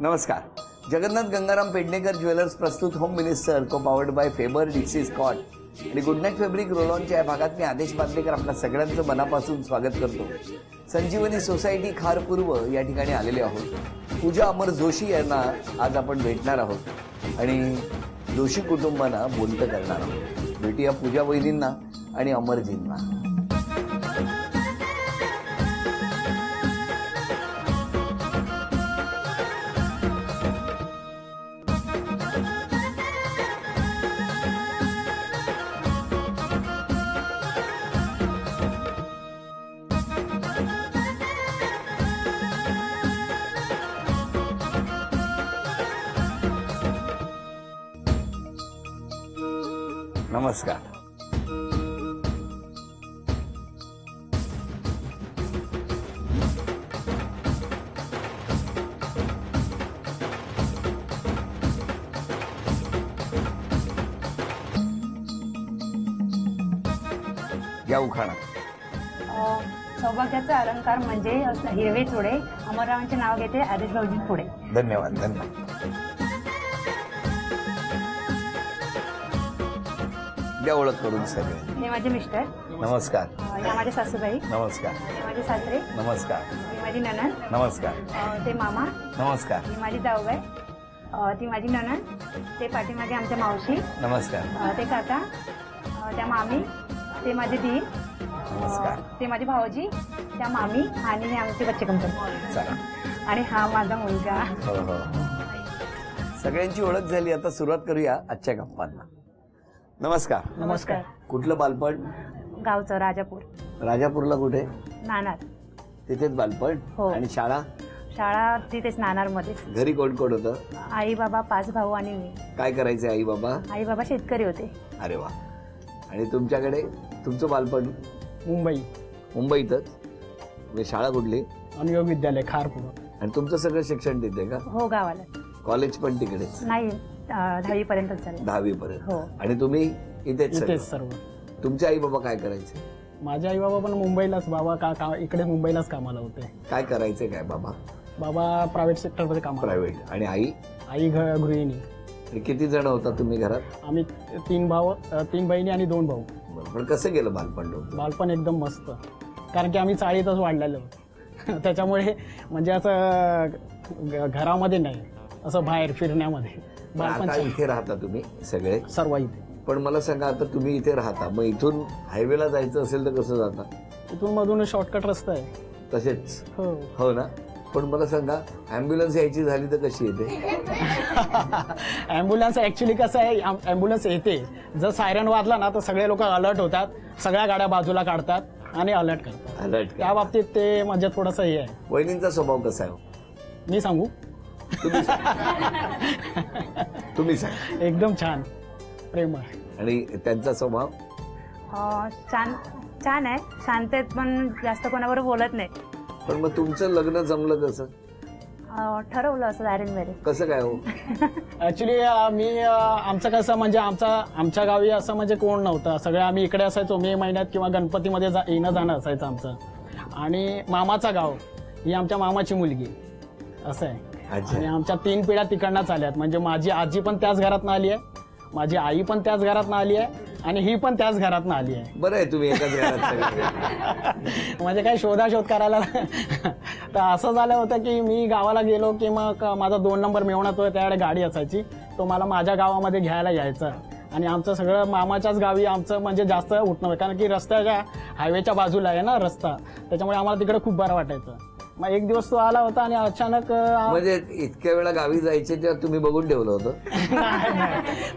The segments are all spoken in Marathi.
नमस्कार. जगन्नाथ गंगाराम पेडणेकर ज्वेलर्स प्रस्तुत होम मिनिस्टर को पावर्ड बाय फेबर डिक्सी स्कॉट आणि गुड नाईट फॅब्रिक रोलॉनच्या या भागात मी आदेश बांदेकर आपल्या सगळ्यांचं मनापासून स्वागत करतो. संजीवनी सोसायटी खार पूर्व या ठिकाणी आलेले आहोत. पूजा अमर जोशी यांना आज आपण भेटणार आहोत आणि जोशी कुटुंबांना बोलतं करणार आहोत. भेटूया पूजा वहिनींना आणि अमरजींना. नमस्कार. या उखाणा. सौभाग्याचा अलंकार म्हणजे हिरवे चोडे. अमररावांचे नाव घेते आदेश भाऊजी पुढे. धन्यवाद. धन्यवाद. द्या ओळख करून सगळे. हे माझे मिस्टर. नमस्कार. या माझ्या सासूबाई. नमस्कार. हे माझे सासरे. नमस्कार. ही माझी नणंद. नमस्कार. ते मामा. नमस्कार. ही माझी जाऊबाई. ती माझी नणंद. ते पाठीमागे आमच्या मावशी. नमस्कार. ते काका. त्या मामी. ते माझे दीर. नमस्कार. ते माझे भाऊजी. त्या मामी आणि हे आमचे बच्चे कंपनी. चला. आणि हा माझा मुलगा. हो हो. सगळ्यांची ओळख झाली. आता सुरुवात करूया आजच्या गप्पांना. नमस्कार. नमस्कार. कुठलं बालपण? गावचं राजापूर. राजापूरला कुठे? नाणार. तिथेच बालपण. हो. आणि शाळा? शाळा तिथेच नाणार मध्ये. घरी कोण कोण होतं? आई बाबा, 5 भाऊ आणि मी. काय करायचे आई बाबा? आई बाबा शेतकरी होते. अरे वा. आणि तुमच्याकडे तुमचं बालपण? मुंबई. मुंबईतच. म्हणजे शाळा कुठली? अनुयोग विद्यालय खारपूर. आणि तुमचं सगळं शिक्षण तिथे का? हो गावाला. कॉलेज पण तिकडेच? नाही 10वी पर्यंत झालं. 10वी पर्यंत. हो. आणि तुम्ही इथेच? इथेच सर्व. तुमचे आई बाबा काय करायचे? माझे आई बाबा पण मुंबईलाच. बाबा का इकडे मुंबईलाच कामाला होते. काय करायचे काय बाबा? बाबा प्रायव्हेट सेक्टरमध्ये कामाला. प्रायव्हेट. आणि आई? आई गृहिणी. आणि किती जण होता तुम्ही घरात? आम्ही 3 भाऊ, 3 बहिणी आणि 2 भाऊ. पण कसं गेलं बालपण तुमचं? बालपण एकदम मस्त. कारण की आम्ही चाळीतच वाढलेलो त्याच्यामुळे म्हणजे असं घरामध्ये नाही, असं बाहेर फिरण्यामध्ये. बालपण. इथे राहता तुम्ही सगळे? सर्व इथे. पण मला सांगा, आता तुम्ही इथे राहता, मग इथून हायवेला जायचं असेल तर कसं जाता? इथून मधून शॉर्टकट रस्ता आहे. तसेच? हो. हो ना. पण मला सांगा, ॲम्ब्युलन्स यायची झाली तर कशी येते? ॲम्ब्युलन्स ॲक्च्युली कसं आहे, ॲम्ब्युलन्स येते जर सायरन वाजला ना तर सगळे लोक अलर्ट होतात, सगळ्या गाड्या बाजूला काढतात आणि अलर्ट करतात. अलर्ट. त्या बाबतीत ते म्हणजे थोडंसं हे आहे. वहिनींचा स्वभाव कसा आहे? मी सांगू? तुम्ही सांग. एकदम छान, प्रेमळ. आणि त्यांचा स्वभाव? छान आहे. शांत आहेत पण जास्त कोणाबरोबर बोलत नाही. पण मग तुमचं लग्न जमलं कसं? ठरवलं असं अरेंज मॅरेज. कसं काय हो? ॲक्च्युली आमचं कसं म्हणजे आमच्या गावी असं म्हणजे कोण नव्हतं. सगळे आम्ही इकडे असायचो. मे महिन्यात किंवा गणपतीमध्ये येणं जाणं असायचं आमचं. आणि मामाचा गाव ही आमच्या मामाची मुलगी असं आहे. आणि आमच्या 3 पिढ्या तिकडनंच आल्यात. म्हणजे माझी आजी पण त्याच घरातनं आली आहे, माझी आई पण त्याच घरातनं आली आहे आणि ही पण त्याच घरातनं आली आहे. बरं आहे तुम्ही एकाच घरात. म्हणजे काही शोधाशोध करायला तर असं झालं होतं की मी गावाला गेलो की मग माझा 2 नंबर मेवण्यात होता, त्याकडे गाडी असायची, तो मला माझ्या गावामध्ये घ्यायला यायचा. आणि आमचं सगळं मामाच्याच गावी आमचं म्हणजे जास्त उठणं, कारण की रस्त्याच्या हायवेच्या बाजूला आहे ना रस्ता, त्याच्यामुळे आम्हाला तिकडे खूप बरं वाटायचं. मग एक दिवस तो आला होता आणि अचानक म्हणजे इतक्या वेळा गावी जायचे तेव्हा तुम्ही बघून ठेवलं होतं?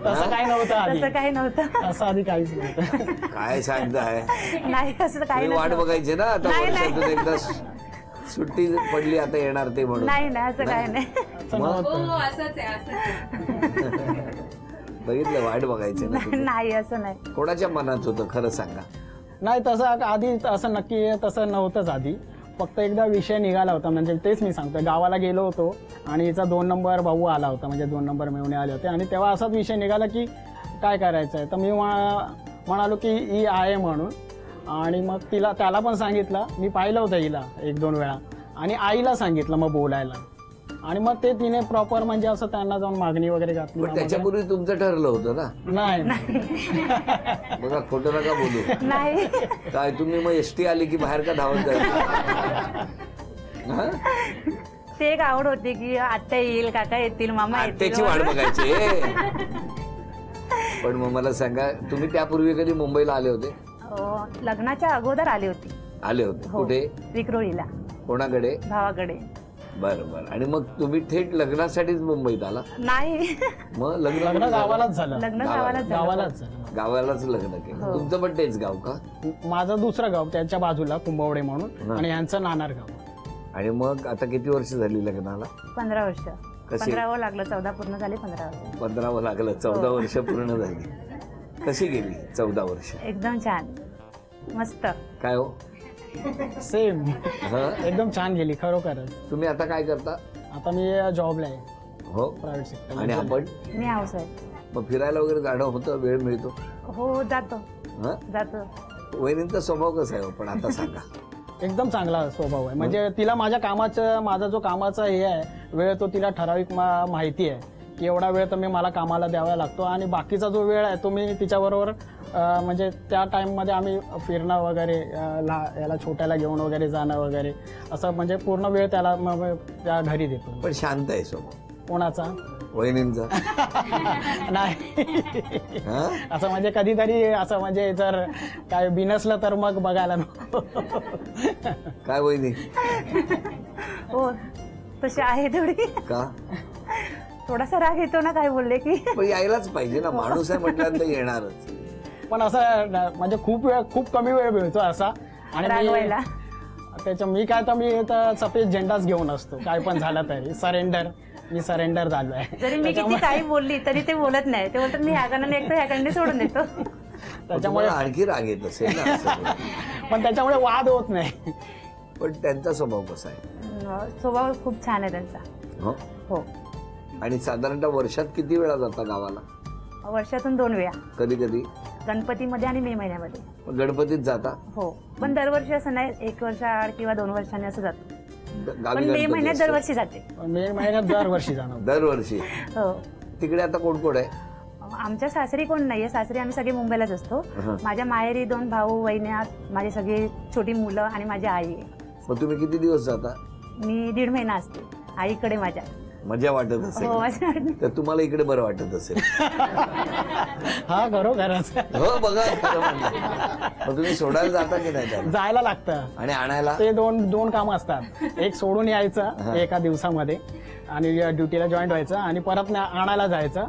तसं काही नव्हतं आधी. तसं काही नव्हतं. असं आधी काहीच नव्हतं. काय सांगताय? नाही असं काही वाट बघायचे ना आता वर्षातून एकदा सुट्टी पडली आता येणार ते म्हणून? नाही नाही असं काही नाही. बघितलं, वाट बघायचे ना. नाही असं नाही. कोणाच्या मनात होतं खरं सांगा? नाही तसं आधी असं नक्की तसं नव्हतंच आधी. फक्त एकदा विषय निघाला होता, म्हणजे तेच मी सांगतो, गावाला गेलो होतो आणि हिचा 2 नंबर भाऊ आला होता, म्हणजे 2 नंबर मेवणे आले होते. आणि तेव्हा असाच विषय निघाला की काय करायचं आहे. तर मी म्हणालो की ही आहे म्हणून. आणि मग त्याला पण सांगितलं. मी पाहिलं होतं हिला 1-2 वेळा आणि आईला सांगितलं मग बोलायला. आणि मग ते तिने प्रॉपर म्हणजे असं त्यांना जाऊन मागणी वगैरे घातली. पण त्याच्यापूर्वी तुमचं ठरलं होतं ना? नाही बघा, खोटं नका बोलू. नाही. काय तुम्ही मग एसटी आली की बाहेर का धावत जायचं? हा? ते एक आवड होती की आत्या येईल, काका येतील, मामा येतील. त्याची वाट बघायची. पण मग मला सांगा, तुम्ही त्यापूर्वी कधी मुंबईला आले होते? लग्नाच्या अगोदर आले होते. आले होते. हो. कुठे? विक्रोळीला. कोणाकडे? भावाकडे. बरं बरं. आणि मग तुम्ही थेट लग्नासाठीच मुंबईत आला? नाही, मग लग्न गावालाच झालं. लग्न गावालाच झालं. गावालाच झालं. गावालाच लग्न केलं. हो. तुमचं पण तेच गाव का? माझं दुसरं गाव त्याच्या बाजूला कुंभवडे म्हणून, आणि यांचं नाणार गाव. आणि मग आता किती वर्ष झाली लग्नाला? 15 वर्ष. कशी? 15वं लागलं, 14 पूर्ण झाले, 15 वर्ष. 15 लागलं, 14 वर्ष पूर्ण झाली. कशी गेली 14 वर्ष? एकदम छान, मस्त. काय हो? सेम. हा? एकदम छान गेली खरोखरच. तुम्ही आता काय करता? आता मी जॉबला आहे हो. Private sector. आणि आपण मी हाऊस आहे. मग फिरायला वगैरे जाणं होतं, वेळ मिळतो? हो, जातो. हा? जातो. वहिनींचा स्वभाव कसा आहे हो? पण आता सांगा. एकदम चांगला स्वभाव आहे. म्हणजे तिला माझ्या कामाचं, माझा जो कामाचा हे आहे वेळ, तो तिला ठराविक माहिती आहे की एवढा वेळ तर मी मला कामाला द्यावा लागतो, आणि बाकीचा जो वेळ आहे तो मी तिच्याबरोबर म्हणजे त्या टाइममध्ये आम्ही फिरणं वगैरे, याला छोट्याला घेऊन वगैरे जाणं वगैरे, असं म्हणजे पूर्ण वेळ त्याला त्या घरी देतो. पण शांत आहे स्वभाव. कोणाचा? वहिनींचा? नाही, हा? असं म्हणजे कधीतरी असं म्हणजे जर काय बिनसलं तर मग बघायला नको. काय वहिनी? हो, तशी आहे थोडी. का? थोडासा राग येतो ना काय बोलले की. पण यायलाच पाहिजे ना, माणूस आहे म्हटल्यानंतर येणारच. पण असं म्हणजे खूप कमी वेळ मिळतो असा. आणि रागवायला. मी काय तर मी तर सफेद झेंडाच घेऊन असतो, काय पण झालं तरी. मी सरेंडर झालोय. जरी मी किती काही बोलली तरी ते बोलत नाही. ते बोलतात मी ह्या कारणाने एकटो, ह्या कारणाने सोडून देतो. त्याच्यामुळे आणखी राग येत असेल ना असं. पण त्याच्यामुळे वाद होत नाही. पण त्यांचा स्वभाव कसा आहे? स्वभाव खूप छान आहे त्यांचा. हो. हो. आणि साधारणतः वर्षात किती वेळा जाता गावाला? वर्षातून 2 वेळा. कधी कधी गणपतीमध्ये आणि मे महिन्यामध्ये. गणपतीत जाता? हो, पण दरवर्षी असं नाही, 1 वर्षाआड किंवा 2 वर्षांनी असं जातो. गावी पण मे गणपती महिन्यात असतो? दरवर्षी जाते. मे महिन्यात दरवर्षी जाणार. दरवर्षी? हो. तिकडे आता कोण कोण आहे? आमच्या सासरी कोण नाहीये. सासरी आम्ही सगळे मुंबईलाच असतो. माझ्या माहेरी 2 भाऊ, वहिन्या, माझी सगळी छोटी मुलं आणि माझी आई आहे. मग तुम्ही किती दिवस जाता? मी 1.5 महिना असते आईकडे माझ्या. मजा वाटत हो, असेल माझ्या. तर तुम्हाला इकडे बरं वाटत असेल. हा, खरोखरच. हो, बघा खरं म्हणलं. मग तुम्ही सोडायला जाता की नाही त्याला? जायला लागतं. आणि आणायला? ते दोन कामं असतात. एक सोडून यायचं एका दिवसामध्ये आणि ड्युटीला जॉईन व्हायचं, आणि परत आणायला जायचं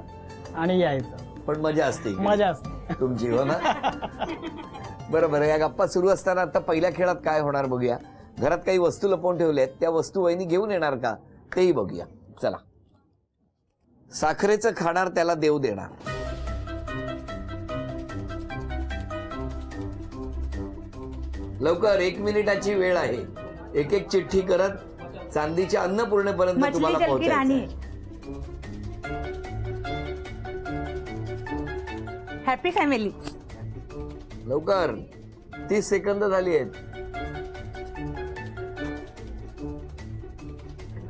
आणि यायचं. पण मजा असते. मजा असते तुमची, हो ना? बरोबर. या गप्पा सुरू असताना आता पहिल्या खेळात काय होणार बघूया. घरात काही वस्तू लपवून ठेवल्यात, त्या वस्तू वहिनी घेऊन येणार का तेही बघूया. चला. साखरेचं खाणार त्याला देव देणार. लवकर, 1 मिनिटाची वेळ आहे. एक एक चिठ्ठी करत चांदीच्या अन्नपूर्णेपर्यंत तुम्हाला पोहोचायचं. Happy family. लवकर, 30 सेकंद झाली आहेत.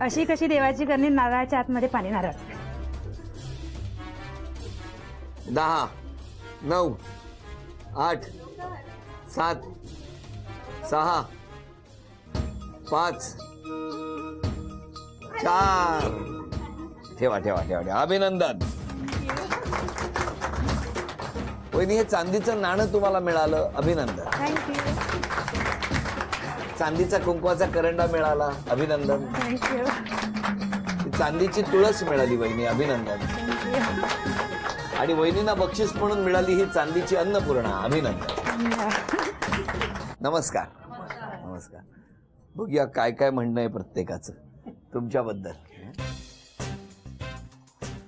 अशी कशी देवाची करणी, नारळाच्या आतमध्ये पाणी. नारळ. 10, 9, 8, 7, 6, 5, 4. ठेवा ठेवा ठेवा ठेवा. अभिनंदन. वहिनी, हे चांदीचं नाणं तुम्हाला मिळालं, अभिनंदन. थँक्यू. चांदीचा कुंकवाचा करंडा मिळाला, अभिनंदन. थँक्यू. चांदीची तुळस मिळाली वहिनी, अभिनंदन. आणि वहिनींना बक्षीस म्हणून मिळाली ही चांदीची अन्नपूर्णा, अभिनंदन. नमस्कार. नमस्कार. बघूया काय काय म्हणणं आहे प्रत्येकाचं तुमच्याबद्दल.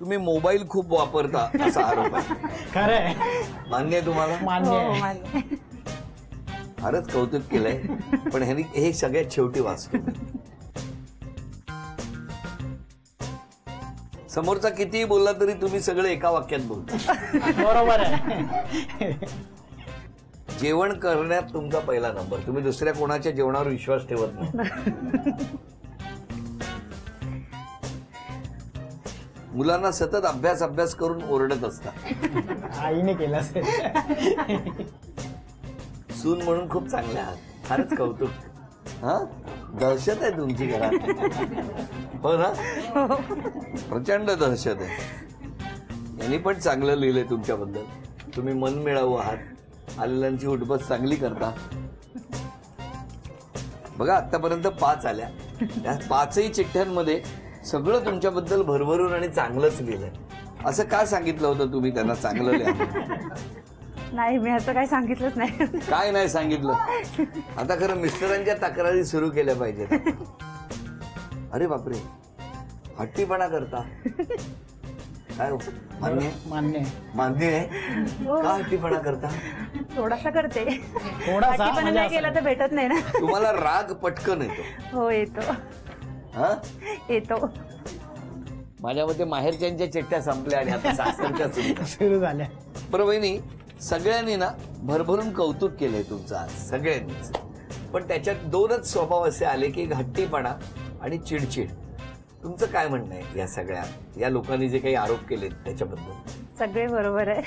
तुम्ही मोबाईल खूप वापरता असा आरोप आहे. खरंय. मान्य आहे तुम्हाला? मान्य हो, आहे. मान्य. फारच कौतुक केलंय, पण ह्यांनी हे सगळ्यात शेवटी वाचतो. समोरचा कितीही बोलला तरी तुम्ही सगळे एका वाक्यात बोलता. बरोबर आहे. जेवण करण्यात तुमचा पहिला नंबर. तुम्ही दुसऱ्या कोणाच्या जेवणावर विश्वास ठेवत नाही. मुलांना सतत अभ्यास अभ्यास करून ओरडत असतात. आईने केलं असेल. सून म्हणून खूप चांगल्या आहात, फारच कौतुक. हा, दहशत आहे तुमची घरात. हो ना, प्रचंड दहशत आहे. यांनी पण चांगलं लिहिलंय तुमच्याबद्दल. तुम्ही मन मिळावू आहात, आलेल्यांची उठबस चांगली करता. बघा, आतापर्यंत 5 आल्या. त्या 5ही चिठ्ठ्यांमध्ये सगळं तुमच्याबद्दल भरभरून आणि चांगलंच लिहिलंय. असं का सांगितलं होतं तुम्ही त्यांना चांगलं लिहा? नाही, मी असं काही सांगितलंच नाही. काय नाही सांगितलं? आता खरं मिस्टरांच्या तक्रारी सुरू केल्या पाहिजेत. अरे बापरे, हट्टीपणा करता. काय मान्य मान्य मान्य आहे. का हट्टीपणा करता? थोडासा करते. थोडासा पण म्हणजे नाही असं केला तर भेटत नाही ना. तुम्हाला राग पटकन येतो? हो, येतो. हा, येतो. माझ्या मते माहेरच्यांच्या चिठ्ठ्या संपल्या आणि आता सासरच्या सुरू. सुरू झाल्या. बरं वहिनी, सगळ्यांनी ना भरभरून कौतुक केलंय तुमचं आज, सगळ्यांनीच. पण त्याच्यात 2च स्वभाव असे आले की हट्टीपणा आणि चिडचिड. तुमचं काय म्हणणं आहे या सगळ्या, या लोकांनी जे काही आरोप केलेत त्याच्याबद्दल? सगळे बरोबर आहे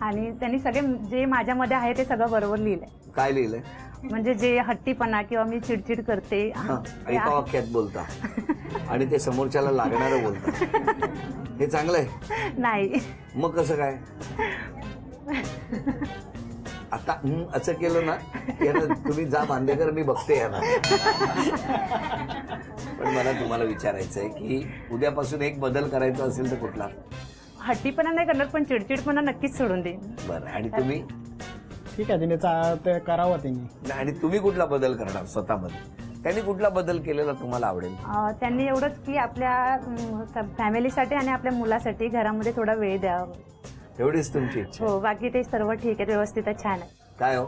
आणि त्यांनी सगळे जे माझ्यामध्ये आहे ते सगळं बरोबर लिहिलंय. काय लिहिलंय? म्हणजे जे हट्टीपणा किंवा मी चिडचिड करते एका वाक्यात बोलता आणि ते समोरच्याला लागणारं बोलता, हे चांगलं आहे? नाही. मग कसं काय? आता असं केलं ना, तुम्ही जा बांदेकर, मी बघते यांना. पण मला तुम्हाला विचारायचं आहे की उद्यापासून एक बदल करायचा असेल तर कुठला? हट्टीपणा नाही करणार, पण चिडचिडपणा नक्कीच सोडून देईन. बरं, आणि तुम्ही? ठीक आहे, तिने ते करावं तिने. आणि तुम्ही कुठला बदल करणार स्वतःमध्ये? त्यांनी कुठला बदल केलेला तुम्हाला आवडेल? त्यांनी एवढंच की आपल्या फॅमिलीसाठी आणि आपल्या मुलासाठी घरामध्ये थोडा वेळ द्यावा. एवढीच तुमची इच्छा? हो, बाकी ते सर्व ठीक आहे, व्यवस्थित आहे, छान आहे. काय हो?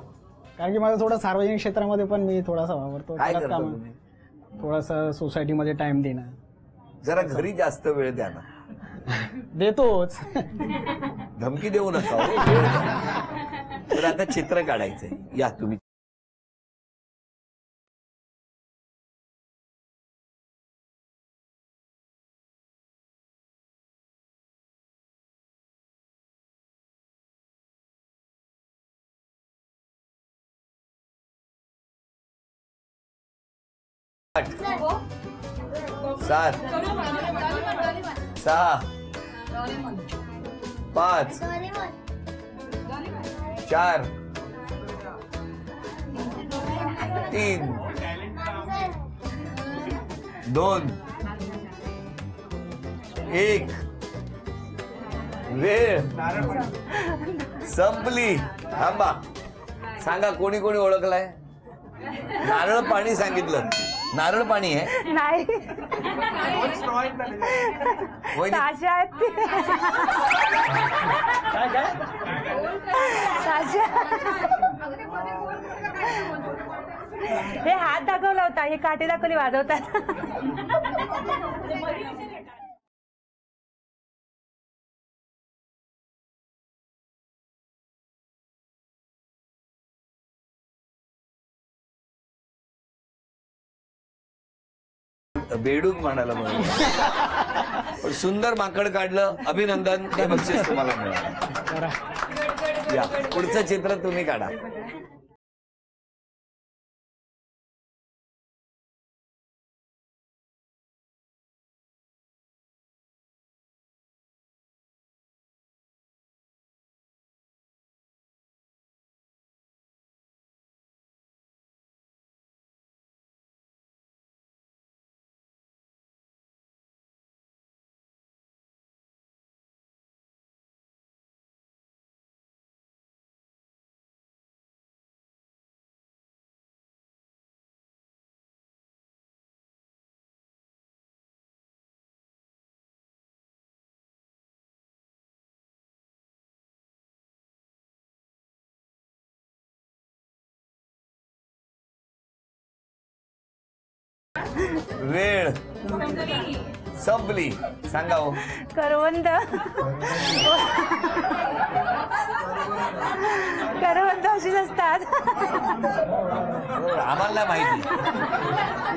कारण की माझं थोडं सार्वजनिक क्षेत्रामध्ये पण मी थोडासा वावरतो. काय करता तुम्ही? थोडासा सोसायटीमध्ये टाइम देणं. जरा घरी जास्त वेळ द्या ना. देतोच. धमकी देऊ नका हो, वेळ द्या. तर आता चित्र काढायचंय, या तुम्ही. आठ, 7, 6, 5, 4, 3, 2, 1. वेळ संपली. थांबा, सांगा कोणी कोणी ओळखलाय? नारळ पाणी सांगितलं. नारळ पाणी आहे? नाही, ताज्या आहेत ते. ताज्या. हे हात दाखवला होता, हे काठी दाखवली वाजवतात. बेडूक म्हणाला म्हणून. पण सुंदर माकड काढलं, अभिनंदन. हे बक्षीस तुम्हाला मिळालं. या पुढचं चित्र तुम्ही काढा. वेळ संपली. सांगा हो. करवंद. करवंद अशीच असतात. आम्हाला माहिती,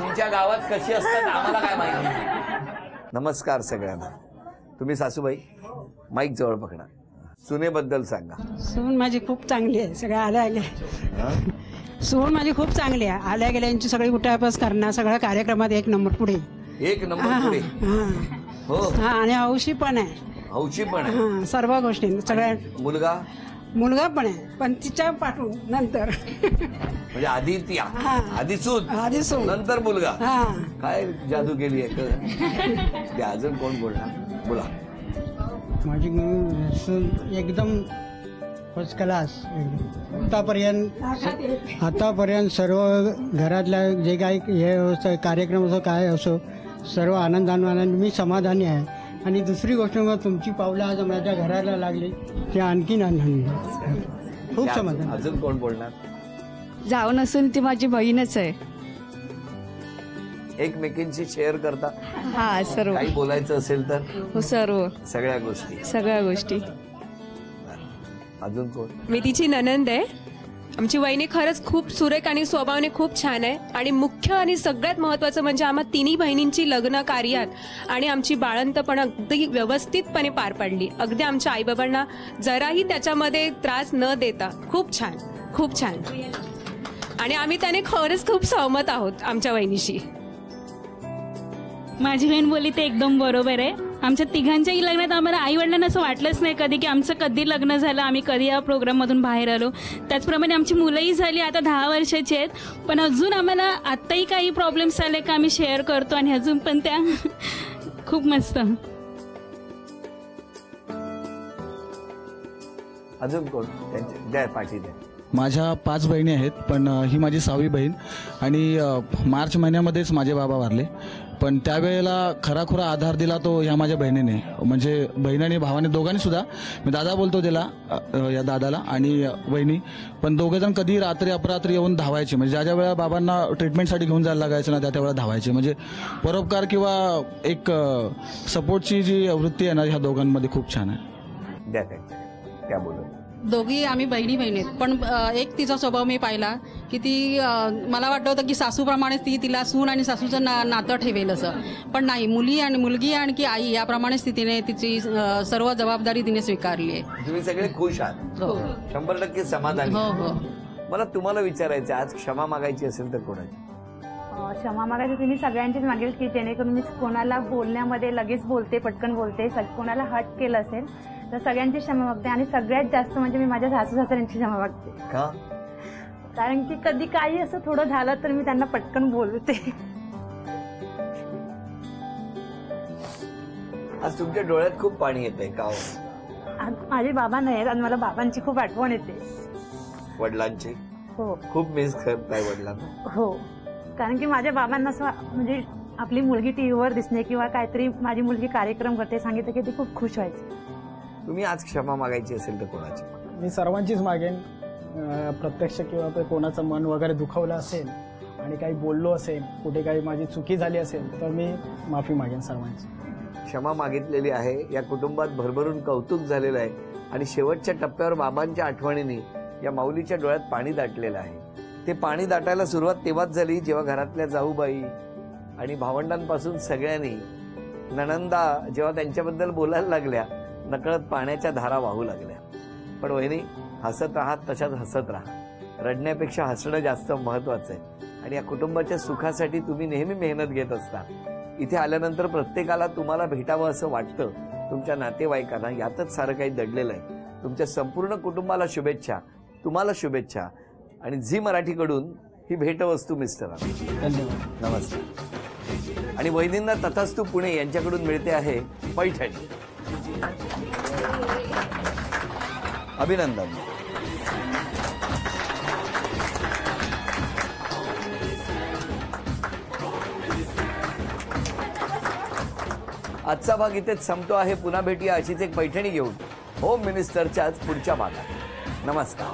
तुमच्या गावात कशी असतात आम्हाला काय माहिती. नमस्कार सगळ्यांना. तुम्ही सासूबाई माईक जवळ पकडा. सुनेबद्दल सांगा. सून माझी खूप चांगली आहे. सगळ्या आल्या आल्या सून माझी खूप चांगली आहे. आल्या गेल्यांची सगळी उठाबस करणार, सगळ्या कार्यक्रमात एक नंबर पुढे. एक नंबर पुढे. हो. हा आणि हौशी पण आहे. हौशी पण आहे. हा सर्व गोष्टी सगळ्या. मुलगा पण आहे, पण तिच्या पाठवून नंतर. म्हणजे आधी ती आधी सून नंतर मुलगा. काय जादू केली आहे. अजून कोण बोलणार. बोला. माझी सून एकदम फर्स्ट क्लास. आतापर्यंत सर्व घरातल्या जे काही हे कार्यक्रम असो काय असो सर्व आनंदाने मी समाधानी आहे. आणि दुसरी गोष्ट मग तुमची पावलं आज माझ्या घराला लागली ते आणखीन आनंद. खूप समाधान. अजून कोण बोलणार. जाऊ नसून ती माझी बहीणच आहे. एकमेकींशी शेअर करता. हा सर्व काही बोलायचं असेल तर. हो सर्व सगळ्या गोष्टी. अजून कोण. मी तिची ननंद आहे. आमची वहिनी खरंच खूप सुरेख आणि स्वभावाने खूप छान आहे. आणि मुख्य आणि सगळ्यात महत्त्वाचं म्हणजे आम्हा तिन्ही बहिणींची लग्न कार्यात आणि आमची बाळंत पण अगदी व्यवस्थितपणे पार पडली. अगदी आमच्या आईबाबांना जराही त्याच्यामध्ये त्रास न देता खूप छान खूप छान. आणि आम्ही त्याने खरंच खूप सहमत आहोत आमच्या वहिनीशी. माझी बहीण बोलली ते एकदम बरोबर आहे. आमच्या तिघांच्याही लग्नात आम्हाला आई वडिलांना असं वाटलंच नाही कधी की आमचं कधी लग्न झालं, आम्ही कधी या प्रोग्राममधून बाहेर आलो. त्याचप्रमाणे आमची मुलंही झाली, आता 10 वर्षाची आहेत. पण अजून आम्हाला आत्ताही काही प्रॉब्लेम्स आले का आम्ही शेअर करतो आणि अजून पण त्या खूप मस्त. अजून कोण. द्या पाठी द्या. माझ्या 5 बहिणी आहेत, पण ही माझी 6वी बहीण. आणि मार्च महिन्यामध्येच माझे बाबा वारले, पण त्यावेळेला खराखुरा आधार दिला तो ह्या माझ्या बहिणीने. म्हणजे बहीण आणि भावाने दोघांनी सुद्धा. मी दादा बोलतो त्याला, या दादाला आणि बहिणी. पण दोघेजण कधी रात्री अपरात्री येऊन धावायचे. म्हणजे ज्या वेळेला बाबांना ट्रीटमेंटसाठी घेऊन जायला लागायचं ना त्या वेळेला धावायचे. म्हणजे परोपकार किंवा एक सपोर्टची जी वृत्ती आहे ना ह्या दोघांमध्ये खूप छान आहे. द्या त्या बोलू. दोघी आम्ही बहिणी आहेत. पण एक तिचा स्वभाव मी पाहिला की ती मला वाटलं होतं की सासूप्रमाणेच ती तिला सून आणि सासूचं नातं ठेवेल असं. पण नाही, मुलगी आणखी आई याप्रमाणेच तिने तिची सर्व जबाबदारी तिने स्वीकारली आहे. तुम्ही सगळे खुश आहात. 100% समाधानी. हो. मला तुम्हाला विचारायचं, आज क्षमा मागायची असेल तर कोणाची. क्षमा मागायची तुम्ही सगळ्यांचीच मागेल की जेणेकरून मी कोणाला बोलण्यामध्ये लगेच बोलते, पटकन बोलते. कोणाला हट केलं असेल तर सगळ्यांची क्षमा मागते. आणि सगळ्यात जास्त म्हणजे मी माझ्या सासू सासऱ्यांची क्षमा मागते. का. कारण की कधी काही असं थोडं झालं तर मी त्यांना पटकन बोलते. आज तुमच्या डोळ्यात खूप पाणी येतंय का. माझे बाबा नाही आणि मला बाबांची खूप आठवण येते. वडिलांची. हो. खूप मिस करताय वडिलांना. हो, कारण की माझ्या बाबांना असं म्हणजे आपली मुलगी टीव्हीवर दिसणे किंवा काहीतरी माझी मुलगी कार्यक्रम करते सांगितलं की ती खूप खुश व्हायची. तुम्ही आज क्षमा मागायची असेल तर कोणाची. मी सर्वांचीच मागेन. प्रत्यक्ष किंवा कोणाचं मन वगैरे दुखवलं असेल आणि काही बोललो असेल, कुठे काही माझी चुकी झाली असेल तर मी माफी मागेन सर्वांची. क्षमा मागितलेली आहे. या कुटुंबात भरभरून कौतुक झालेलं आहे. आणि शेवटच्या टप्प्यावर बाबांच्या आठवणींनी या माऊलीच्या डोळ्यात पाणी दाटलेलं आहे. ते पाणी दाटायला सुरुवात तेव्हाच झाली जेव्हा घरातल्या जाऊबाई आणि भावंडांपासून सगळ्यांनी नणंदा जेव्हा त्यांच्याबद्दल बोलायला लागल्या, नकळत पाण्याच्या धारा वाहू लागल्या. पण वहिनी, हसत राहा, तशाच हसत राहा. रडण्यापेक्षा हसणं जास्त महत्वाचं आहे. आणि या कुटुंबाच्या सुखासाठी तुम्ही नेहमी मेहनत घेत असता. इथे आल्यानंतर प्रत्येकाला तुम्हाला भेटावं असं वाटतं. तुमच्या नातेवाईकांना यातच सारं काही दडलेलं आहे. तुमच्या संपूर्ण कुटुंबाला शुभेच्छा. तुम्हाला शुभेच्छा. आणि झी मराठीकडून ही भेटवस्तू मिस्टर. धन्यवाद. नमस्कार. आणि वहिनींना तथास्तु पुणे यांच्याकडून मिळते आहे पैठणी. अभिनंदन. आजचा भाग इथेच संपतो आहे. पुन्हा भेटूया अशीच एक पैठणी घेऊन होम मिनिस्टरच्याच पुढच्या भागात. नमस्कार.